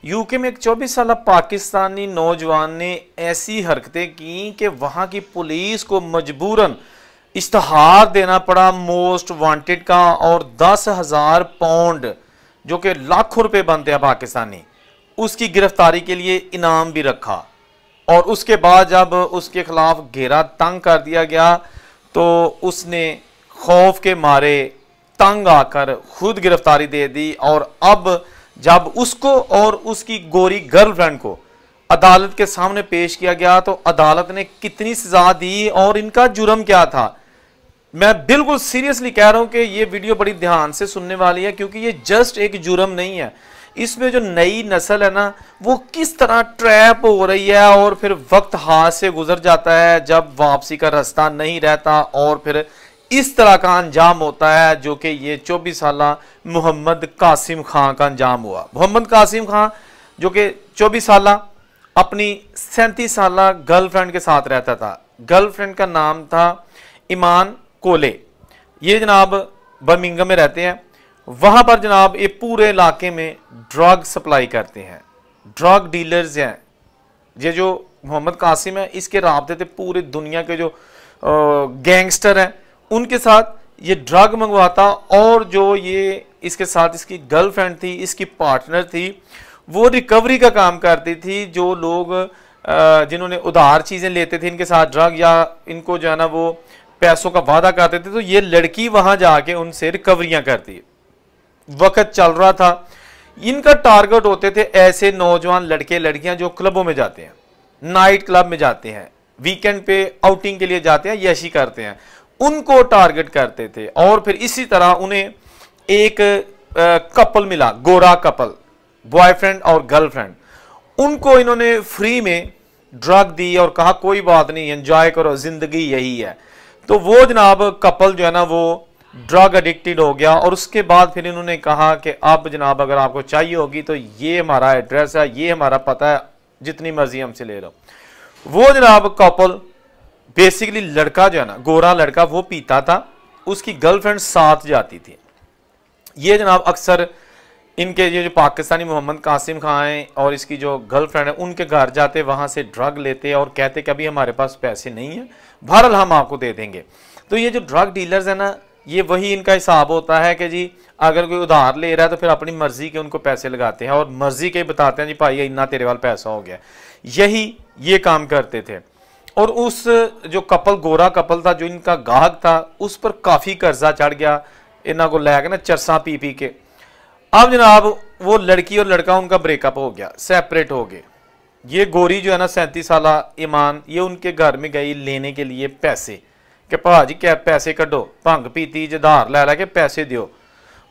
UK में एक 24 साल पाकिस्तानी नौजवान ने ऐसी हरकतें की कि वहां की पुलिस को मजबूरन इश्तहार देना पड़ा मोस्ट वांटेड का, और 10,000 पाउंड जो कि लाखों रुपए बनते हैं पाकिस्तानी, उसकी गिरफ्तारी के लिए इनाम भी रखा। और उसके बाद जब उसके खिलाफ घेरा तंग कर दिया गया तो उसने खौफ के मारे तंग आकर खुद गिरफ्तारी दे दी। और अब जब उसको और उसकी गोरी गर्लफ्रेंड को अदालत के सामने पेश किया गया तो अदालत ने कितनी सजा दी और इनका जुर्म क्या था। मैं बिल्कुल सीरियसली कह रहा हूं कि ये वीडियो बड़ी ध्यान से सुनने वाली है, क्योंकि ये जस्ट एक जुर्म नहीं है। इसमें जो नई नस्ल है ना, वो किस तरह ट्रैप हो रही है और फिर वक्त हाथ से गुजर जाता है जब वापसी का रास्ता नहीं रहता, और फिर इस तरह का अंजाम होता है जो कि ये 24 साल मोहम्मद कासिम खान का अंजाम हुआ। मोहम्मद कासिम खान जो कि 24 साल अपनी 37 साल गर्लफ्रेंड के साथ रहता था। गर्लफ्रेंड का नाम था ईमान कोले। ये जनाब बर्मिंघम में रहते हैं। वहां पर जनाब ये पूरे इलाके में ड्रग सप्लाई करते हैं, ड्रग डीलर्स हैं। ये जो मोहम्मद कासिम है इसके राब्ते थे पूरी दुनिया के जो गैंगस्टर हैं उनके साथ ये ड्रग मंगवाता। और जो ये इसके साथ इसकी गर्लफ्रेंड थी, इसकी पार्टनर थी, वो रिकवरी का काम करती थी। जो लोग जिन्होंने उधार चीजें लेते थे इनके साथ ड्रग, या इनको जो है ना वो पैसों का वादा करते थे, तो ये लड़की वहां जाके उनसे रिकवरियां करती। वक्त चल रहा था, इनका टारगेट होते थे ऐसे नौजवान लड़के लड़कियां जो क्लबों में जाते हैं, नाइट क्लब में जाते हैं, वीकेंड पे आउटिंग के लिए जाते हैं, यशी करते हैं, उनको टारगेट करते थे। और फिर इसी तरह उन्हें एक कपल मिला, गोरा कपल, बॉयफ्रेंड और गर्लफ्रेंड। उनको इन्होंने फ्री में ड्रग दी और कहा कोई बात नहीं, एंजॉय करो, जिंदगी यही है। तो वो जनाब कपल जो है ना वो ड्रग एडिक्टेड हो गया। और उसके बाद फिर इन्होंने कहा कि अब जनाब अगर आपको चाहिए होगी तो ये हमारा एड्रेस है, ये हमारा पता है, जितनी मर्जी हमसे ले लो। वो जनाब कपल बेसिकली लड़का जो है ना, गोरा लड़का, वो पीता था, उसकी गर्लफ्रेंड साथ जाती थी। ये जनाब अक्सर इनके ये जो पाकिस्तानी मोहम्मद कासिम खान है और इसकी जो गर्लफ्रेंड है उनके घर जाते, वहां से ड्रग लेते और कहते कि अभी हमारे पास पैसे नहीं है, बहरहाल हम आपको दे देंगे। तो ये जो ड्रग डीलर्स है ना, ये वही इनका हिसाब होता है कि जी अगर कोई उधार ले रहा है तो फिर अपनी मर्जी के उनको पैसे लगाते हैं और मर्जी के बताते हैं जी भाई इतना तेरे वाल पैसा हो गया। यही ये काम करते थे। और उस जो कपल, गोरा कपल था, जो इनका गाहक था, उस पर काफी कर्जा चढ़ गया इन्हों को लैके ना चरसा पी पी के। अब जनाब वो लड़की और लड़का उनका ब्रेकअप हो गया, सेपरेट हो गए। ये गोरी जो है ना 37 साल ईमान, ये उनके घर में गई लेने के लिए पैसे कि भाजी क्या पैसे कढ़ो, भंग पीती जधार लै ला के पैसे दियो।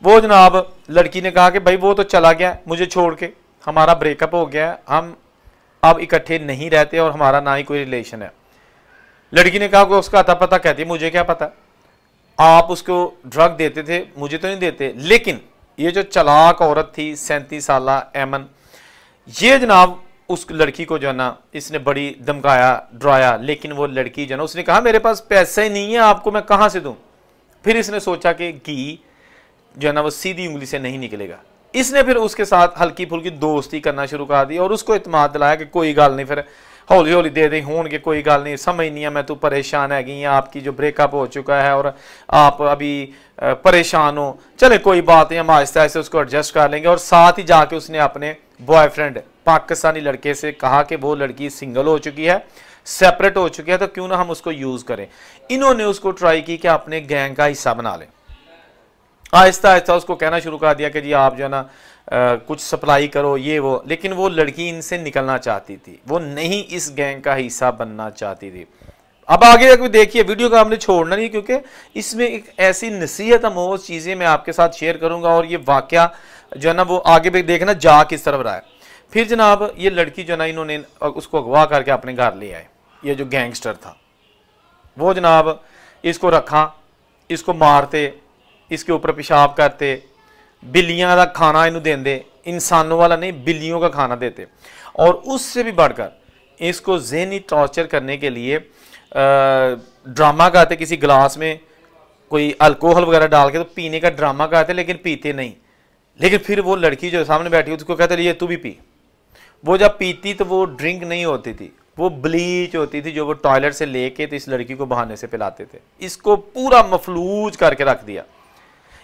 वो जनाब लड़की ने कहा कि भाई वो तो चला गया मुझे छोड़ के, हमारा ब्रेकअप हो गया, हम अब इकट्ठे नहीं रहते और हमारा ना ही कोई रिलेशन है। लड़की ने कहा कि उसका अता पता, कहती मुझे क्या पता, आप उसको ड्रग देते थे, मुझे तो नहीं देते। लेकिन ये जो चालाक औरत थी 37 साल एमन, ये जनाब उस लड़की को जो है ना इसने बड़ी धमकाया, डराया। लेकिन वो लड़की जो है ना उसने कहा मेरे पास पैसा ही नहीं है, आपको मैं कहां से दूं। फिर इसने सोचा कि घी जो है ना वो सीधी उंगली से नहीं निकलेगा। इसने फिर उसके साथ हल्की फुल्की दोस्ती करना शुरू कर दी और उसको इत्मीनान दिलाया कि कोई गल नहीं, फिर हौली हौली दे दें होंगे, कोई गल नहीं, समझ नहीं है मैं, तू परेशान है, आपकी जो ब्रेकअप हो चुका है और आप अभी परेशान हो, चले कोई बात नहीं, हम आहिस्ता आहिस्ता उसको एडजस्ट कर लेंगे। और साथ ही जाके उसने अपने बॉयफ्रेंड पाकिस्तानी लड़के से कहा कि वो लड़की सिंगल हो चुकी है, सेपरेट हो चुकी है, तो क्यों ना हम उसको यूज करें। इन्होंने उसको ट्राई की कि अपने गैंग का हिस्सा बना लें। आहिस्ता आहिस्ता उसको कहना शुरू कर दिया कि जी आप जो है ना कुछ सप्लाई करो ये वो। लेकिन वो लड़की इनसे निकलना चाहती थी, वो नहीं इस गैंग का हिस्सा बनना चाहती थी। अब आगे तक देखिए, वीडियो को हमने छोड़ना नहीं, क्योंकि इसमें एक ऐसी नसीहत अमोज चीजें मैं आपके साथ शेयर करूंगा और ये वाकया जो है ना वो आगे भी देखना जा किस तरफ रहा है। फिर जनाब ये लड़की जो है ना इन्होंने उसको अगवा करके अपने घर ले आए। ये जो गैंगस्टर था वो जनाब इसको रखा, इसको मारते, इसके ऊपर पेशाब करते, बिल्लियां का खाना इन्हों देंदे, इंसानों वाला नहीं बिल्लियों का खाना देते। और उससे भी बढ़कर इसको ज़हनी टॉर्चर करने के लिए ड्रामा करते, किसी गिलास में कोई अल्कोहल वगैरह डाल के तो पीने का ड्रामा करते, लेकिन पीते नहीं। लेकिन फिर वो लड़की जो सामने बैठी उसको कहते ये तू भी पी, वो जब पीती तो वो ड्रिंक नहीं होती थी, वो ब्लीच होती थी जो वो टॉयलेट से लेके तो इस लड़की को बहाने से पिलाते थे। इसको पूरा मफलूज करके रख दिया।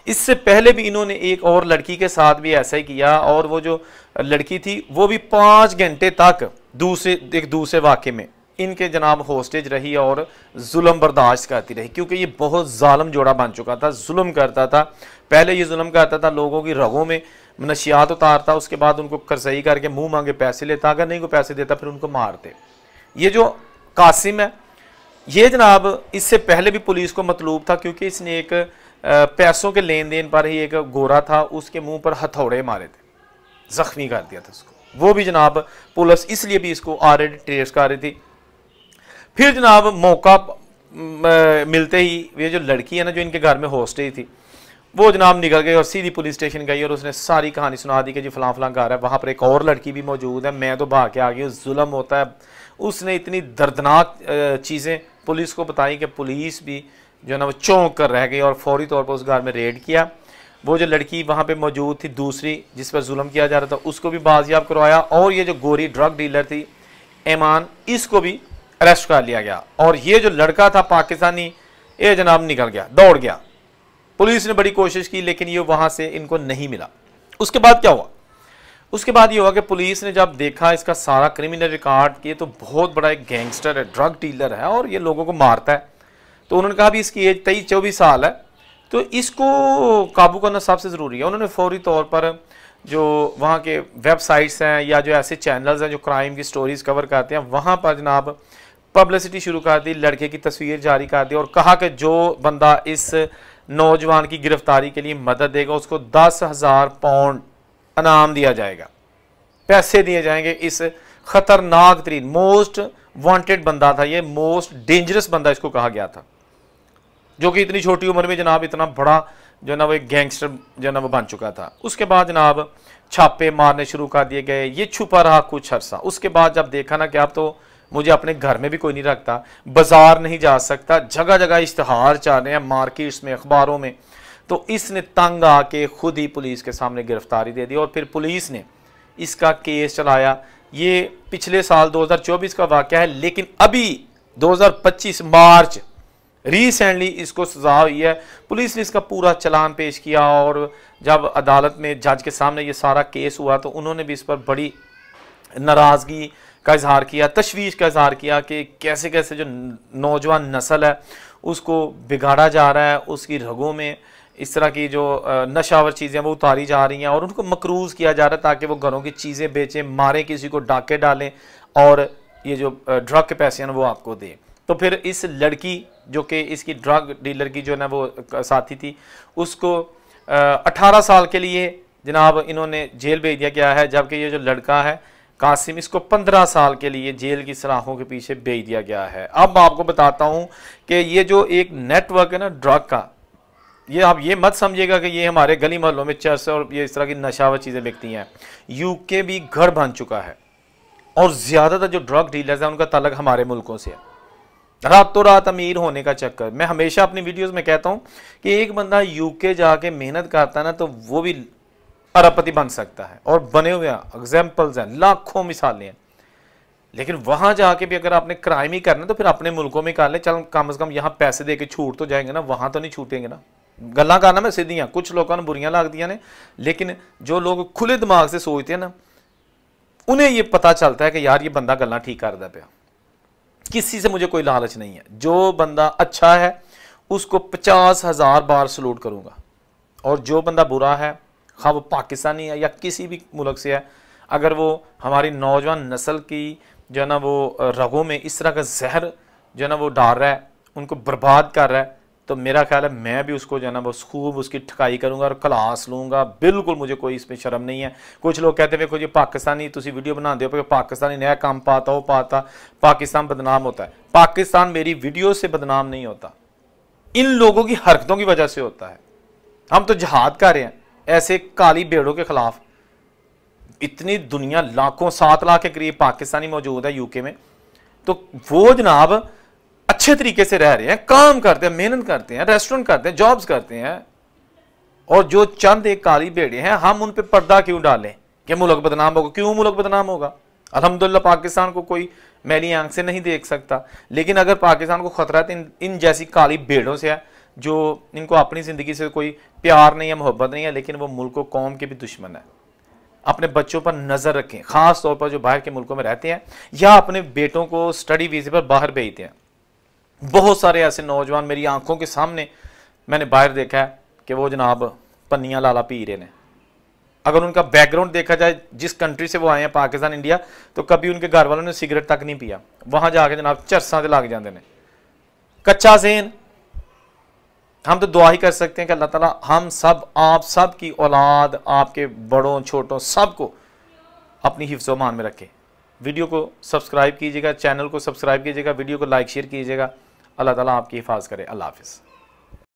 इससे पहले भी इन्होंने एक और लड़की के साथ भी ऐसा ही किया, और वो जो लड़की थी वो भी 5 घंटे तक दूसरे वाक़े में इनके जनाब होस्टेज रही और जुल्म बर्दाश्त करती रही, क्योंकि ये बहुत जालिम जोड़ा बन चुका था, जुल्म करता था। पहले ये जुल्म करता था, लोगों की रगों में नशियात उतारता, उसके बाद उनको करसई करके मुंह मांगे पैसे लेता, अगर नहीं को पैसे देता फिर उनको मारते। ये जो कासिम है ये जनाब इससे पहले भी पुलिस को मतलूब था, क्योंकि इसने एक पैसों के लेन देन पर ही एक गोरा था उसके मुंह पर हथौड़े मारे थे, जख्मी कर दिया था उसको। वो भी जनाब पुलिस इसलिए भी इसको ऑलरेडी ट्रेस कर रही थी। फिर जनाब मौका मिलते ही ये जो लड़की है ना जो इनके घर में होस्टेज थी, वो जनाब निकल गई और सीधी पुलिस स्टेशन गई और उसने सारी कहानी सुना दी कि जी फलां फलां घर है, वहाँ पर एक और लड़की भी मौजूद है, मैं तो भाग के आ गई, जुल्म होता है। उसने इतनी दर्दनाक चीज़ें पुलिस को बताई कि पुलिस भी जो है ना वो चौंक कर रह गई और फौरी तौर पर उस घर में रेड किया। वो जो लड़की वहाँ पे मौजूद थी दूसरी जिस पर जुल्म किया जा रहा था उसको भी बाजियाब करवाया, और ये जो गोरी ड्रग डीलर थी ईमान, इसको भी अरेस्ट कर लिया गया। और ये जो लड़का था पाकिस्तानी, ये जनाब निकल गया, दौड़ गया। पुलिस ने बड़ी कोशिश की लेकिन ये वहाँ से इनको नहीं मिला। उसके बाद क्या हुआ? उसके बाद ये हुआ कि पुलिस ने जब देखा इसका सारा क्रिमिनल रिकॉर्ड कि ये तो बहुत बड़ा एक गैंगस्टर है, ड्रग डीलर है और ये लोगों को मारता है, तो उन्होंने कहा भी इसकी एज 23-24 साल है, तो इसको काबू करना सबसे ज़रूरी है। उन्होंने फौरी तौर पर जो वहाँ के वेबसाइट्स हैं या जो ऐसे चैनल्स हैं जो क्राइम की स्टोरीज कवर करते हैं, वहाँ पर जनाब पब्लिसिटी शुरू कर दी, लड़के की तस्वीर जारी कर दी और कहा कि जो बंदा इस नौजवान की गिरफ्तारी के लिए मदद देगा उसको 10,000 पाउंड इनाम दिया जाएगा, पैसे दिए जाएंगे। इस खतरनाक तरीन मोस्ट वांटेड बंदा था ये, मोस्ट डेंजरस बंदा इसको कहा गया था, जो कि इतनी छोटी उम्र में जनाब इतना बड़ा जो ना वो एक गैंगस्टर जो ना वो बन चुका था। उसके बाद जनाब छापे मारने शुरू कर दिए गए, ये छुपा रहा कुछ अरसा। उसके बाद जब देखा ना कि अब तो मुझे अपने घर में भी कोई नहीं रखता, बाजार नहीं जा सकता, जगह जगह इश्तहार चल रहे हैं मार्केट्स में, अखबारों में, तो इसने तंग आके खुद ही पुलिस के सामने गिरफ्तारी दे दी और फिर पुलिस ने इसका केस चलाया। ये पिछले साल 2024 का वाक़या है, लेकिन अभी 2025 मार्च रिसेंटली इसको सजा हुई है। पुलिस ने इसका पूरा चलान पेश किया और जब अदालत में जज के सामने ये सारा केस हुआ तो उन्होंने भी इस पर बड़ी नाराज़गी का इजहार किया, तशवीश का इजहार किया कि कैसे कैसे जो नौजवान नस्ल है उसको बिगाड़ा जा रहा है, उसकी रगों में इस तरह की जो नशावर चीज़ें वो उतारी जा रही हैं और उनको मकरूज़ किया जा रहा है ताकि वो घरों की चीज़ें बेचें, मारें, किसी को डाके डालें और ये जो ड्रग के पैसे हैं वो आपको दें। तो फिर इस लड़की जो कि इसकी ड्रग डीलर की जो है ना वो साथी थी, उसको 18 साल के लिए जनाब इन्होंने जेल भेज दिया गया है, जबकि ये जो लड़का है कासिम, इसको 15 साल के लिए जेल की सलाखों के पीछे भेज दिया गया है। अब आपको बताता हूँ कि ये जो एक नेटवर्क है ना ड्रग का, ये आप ये मत समझिएगा कि ये हमारे गली मोहल्लों में चर्च और ये इस तरह की नशावर चीज़ें बिकती हैं। यूके भी घर बन चुका है और ज़्यादातर जो ड्रग डीलर्स हैं उनका ताल्लुक हमारे मुल्कों से है, रातों रात अमीर होने का चक्कर। मैं हमेशा अपनी वीडियोस में कहता हूँ कि एक बंदा यूके जाके मेहनत करता है ना तो वो भी अरबपति बन सकता है, और बने हुए एग्जाम्पल्स हैं, लाखों मिसालें हैं। लेकिन वहाँ जाके भी अगर आपने क्राइम ही करना तो फिर अपने मुल्कों में कर ले, चल कम से कम यहाँ पैसे दे के छूट तो जाएंगे ना, वहाँ तो नहीं छूटेंगे ना। गल्ला करना मैं सीधियाँ, कुछ लोगों ने बुरियाँ लगदियाँ ने, लेकिन जो लोग खुले दिमाग से सोचते हैं ना उन्हें ये पता चलता है कि यार ये बंदा गल्ला ठीक करता पाया। किसी से मुझे कोई लालच नहीं है, जो बंदा अच्छा है उसको 50,000 बार सलूट करूँगा, और जो बंदा बुरा है खा वो पाकिस्तानी है या किसी भी मुल्क से है, अगर वो हमारी नौजवान नस्ल की जो है ना वो रगों में इस तरह का जहर जो है ना वो डाल रहा है, उनको बर्बाद कर रहा है, तो मेरा ख्याल है मैं भी उसको जो है ना वो खूब उसकी ठकाई करूँगा और क्लास लूँगा। बिल्कुल मुझे कोई इसमें शर्म नहीं है। कुछ लोग कहते हैं देखो जी पाकिस्तानी तुसी वीडियो बना दो पर पाकिस्तानी नया काम पाता हो पाता, पाकिस्तान बदनाम होता है। पाकिस्तान मेरी वीडियो से बदनाम नहीं होता, इन लोगों की हरकतों की वजह से होता है। हम तो जहाद कर रहे हैं ऐसे काली भेड़ों के खिलाफ। इतनी दुनिया लाखों 7 लाख के करीब पाकिस्तानी मौजूद है यूके में, तो वो जनाब अच्छे तरीके से रह रहे हैं, काम करते हैं, मेहनत करते हैं, रेस्टोरेंट करते हैं, जॉब्स करते हैं, और जो चंद एक काली भेड़े हैं हम उन पे पर्दा क्यों डालें कि मुल्क बदनाम होगा? क्यों मुल्क बदनाम होगा? अल्हम्दुलिल्लाह पाकिस्तान को कोई मैली आंख से नहीं देख सकता, लेकिन अगर पाकिस्तान को खतरा तो इन जैसी काली भेड़ों से है जो इनको अपनी ज़िंदगी से कोई प्यार नहीं है, मोहब्बत नहीं है, लेकिन वो मुल्क व कौम के भी दुश्मन है। अपने बच्चों पर नज़र रखें, ख़ास तौर पर जो बाहर के मुल्कों में रहते हैं या अपने बेटों को स्टडी वीज़े पर बाहर भेजते हैं। बहुत सारे ऐसे नौजवान मेरी आंखों के सामने मैंने बाहर देखा है कि वो जनाब पन्नियाँ लाला पी रहे हैं। अगर उनका बैकग्राउंड देखा जाए, जिस कंट्री से वो आए हैं, पाकिस्तान इंडिया, तो कभी उनके घर वालों ने सिगरेट तक नहीं पिया, वहाँ जाके जनाब चरसा से लग जाते हैं। कच्चा ज़हन। हम तो दुआ ही कर सकते हैं कि अल्लाह ताला हम सब, आप सब की औलाद, आपके बड़ों छोटों सबको अपनी हिफ्ज़ मान में रखे। वीडियो को सब्सक्राइब कीजिएगा, चैनल को सब्सक्राइब कीजिएगा, वीडियो को लाइक शेयर कीजिएगा। अल्लाह ताला आपकी हिफाज़त करे। अल्लाह हाफ़िज़।